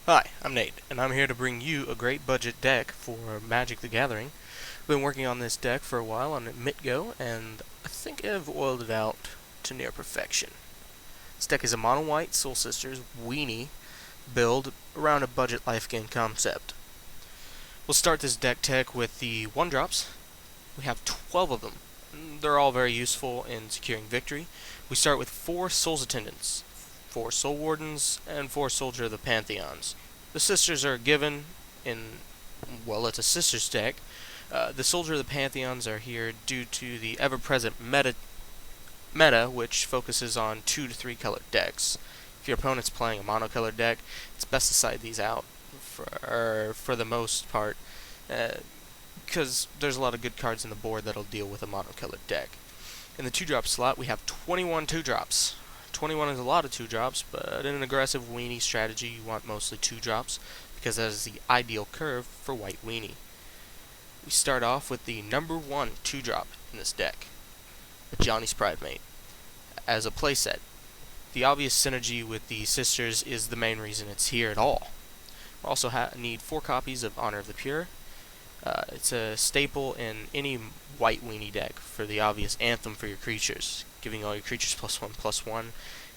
Hi, I'm Nate, and I'm here to bring you a great budget deck for Magic the Gathering. I've been working on this deck for a while on MTG, and I think I've oiled it out to near perfection. This deck is a mono-white Soul Sisters weenie build around a budget life gain concept. We'll start this deck tech with the 1-drops. We have 12 of them. They're all very useful in securing victory. We start with 4 Souls Attendants, 4 Soul Wardens, and 4 Soldier of the Pantheons. The Sisters are given in, well, it's a Sisters deck. The Soldier of the Pantheons are here due to the ever-present meta, which focuses on 2 to 3 colored decks. If your opponent's playing a monocolored deck, it's best to side these out for the most part, because there's a lot of good cards in the board that'll deal with a monocolored deck. In the 2-drop slot, we have 21 2-drops. 21 is a lot of 2-drops, but in an aggressive weenie strategy, you want mostly 2-drops, because that is the ideal curve for white weenie. We start off with the number 1 2-drop in this deck, Ajani's Pridemate. As a playset, the obvious synergy with the Sisters is the main reason it's here at all. We also need 4 copies of Honor of the Pure. It's a staple in any white weenie deck for the obvious anthem for your creatures. Giving all your creatures +1/+1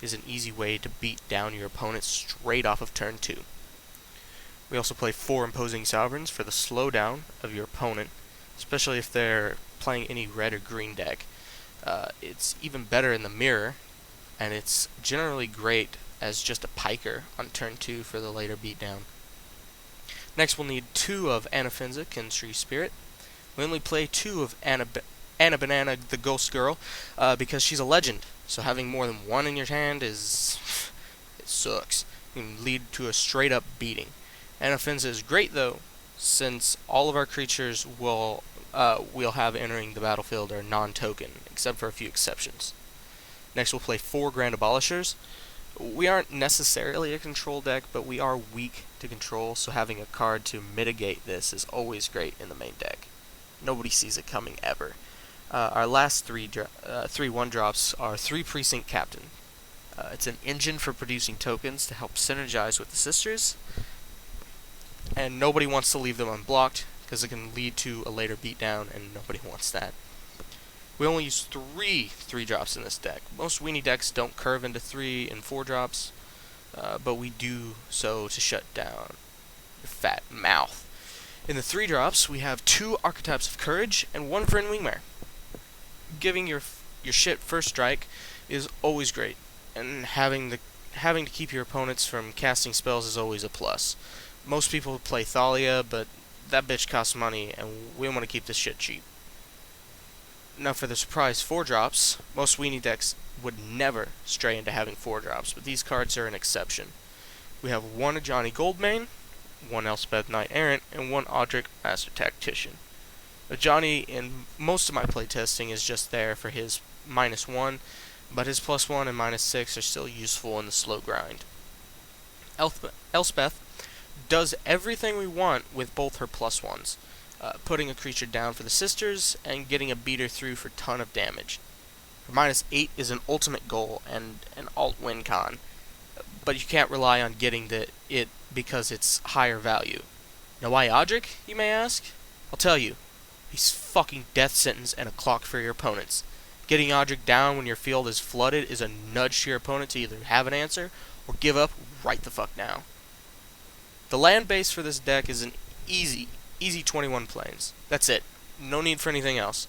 is an easy way to beat down your opponent straight off of turn 2. We also play 4 Imposing Sovereigns for the slowdown of your opponent, especially if they're playing any red or green deck. It's even better in the mirror, and it's generally great as just a piker on turn 2 for the later beatdown. Next, we'll need 2 of Anafenza, Kinstree Spirit. We only play 2 of Anna Banana, the Ghost Girl, because she's a legend. So having more than 1 in your hand it sucks. It can lead to a straight up beating. Anafenza is great though, since all of our creatures we'll have entering the battlefield are non-token, except for a few exceptions. Next, we'll play 4 Grand Abolishers. We aren't necessarily a control deck, but we are weak to control, so having a card to mitigate this is always great in the main deck. Nobody sees it coming ever. Our last 3 1-drops are 3 Precinct Captain. It's an engine for producing tokens to help synergize with the Sisters, and nobody wants to leave them unblocked, because it can lead to a later beatdown, and nobody wants that. We only use 3 3-drops in this deck. Most weenie decks don't curve into 3 and 4-drops, but we do so to shut down your fat mouth. In the 3-drops, we have 2 Archetypes of Courage and 1 Vryn Wingmare. Giving your shit first strike is always great, and having to keep your opponents from casting spells is always a plus. Most people play Thalia, but that bitch costs money, and we want to keep this shit cheap. Now for the surprise 4-drops, most weenie decks would never stray into having 4-drops, but these cards are an exception. We have 1 Ajani Goldmane, 1 Elspeth Knight Errant, and 1 Odric Master Tactician. Ajani, in most of my playtesting, is just there for his -1, but his +1 and -6 are still useful in the slow grind. Elspeth does everything we want with both her +1s. Putting a creature down for the Sisters, and getting a beater through for a ton of damage. Her -8 is an ultimate goal and an alt win con, but you can't rely on getting it because it's higher value. Now why Odric, you may ask? I'll tell you. He's fucking death sentence and a clock for your opponents. Getting Odric down when your field is flooded is a nudge to your opponent to either have an answer or give up right the fuck now. The land base for this deck is an easy 21 planes. That's it. No need for anything else.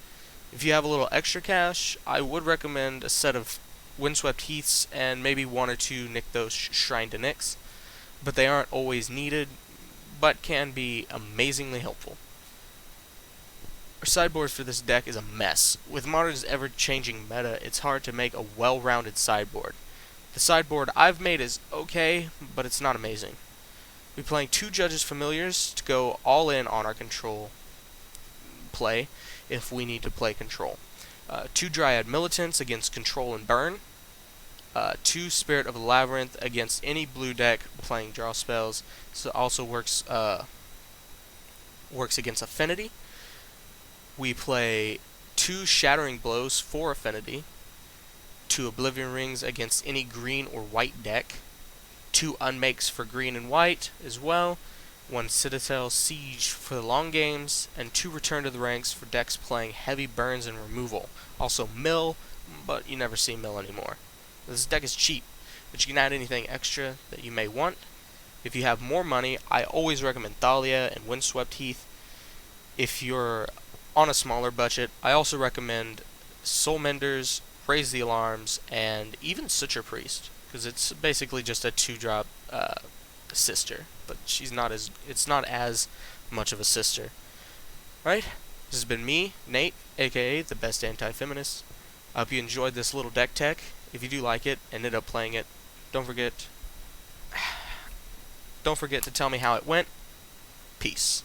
If you have a little extra cash, I would recommend a set of Windswept Heaths and maybe 1 or 2 Nykthos Shrine to Nyx, but they aren't always needed, but can be amazingly helpful. Our sideboard for this deck is a mess. With Modern's ever-changing meta, it's hard to make a well-rounded sideboard. The sideboard I've made is okay, but it's not amazing. We're playing 2 Judges Familiars to go all in on our control play if we need to play control. 2 Dryad Militants against control and burn. 2 Spirit of the Labyrinth against any blue deck playing draw spells. So also works against Affinity. We play 2 Shattering Blows for Affinity. 2 Oblivion Rings against any green or white deck. 2 Unmakes for green and white as well, 1 Citadel Siege for the long games, and 2 Return to the Ranks for decks playing heavy burns and removal. Also mill, but you never see mill anymore. This deck is cheap, but you can add anything extra that you may want. If you have more money, I always recommend Thalia and Windswept Heath. If you're on a smaller budget, I also recommend Soul Menders, Raise the Alarms, and even Suture Priest, because it's basically just a 2-drop sister, but it's not as much of a sister. Alright, this has been me, Nate, aka the Best Anti-Feminist. I hope you enjoyed this little deck tech. If you do like it and end up playing it, don't forget to tell me how it went. Peace.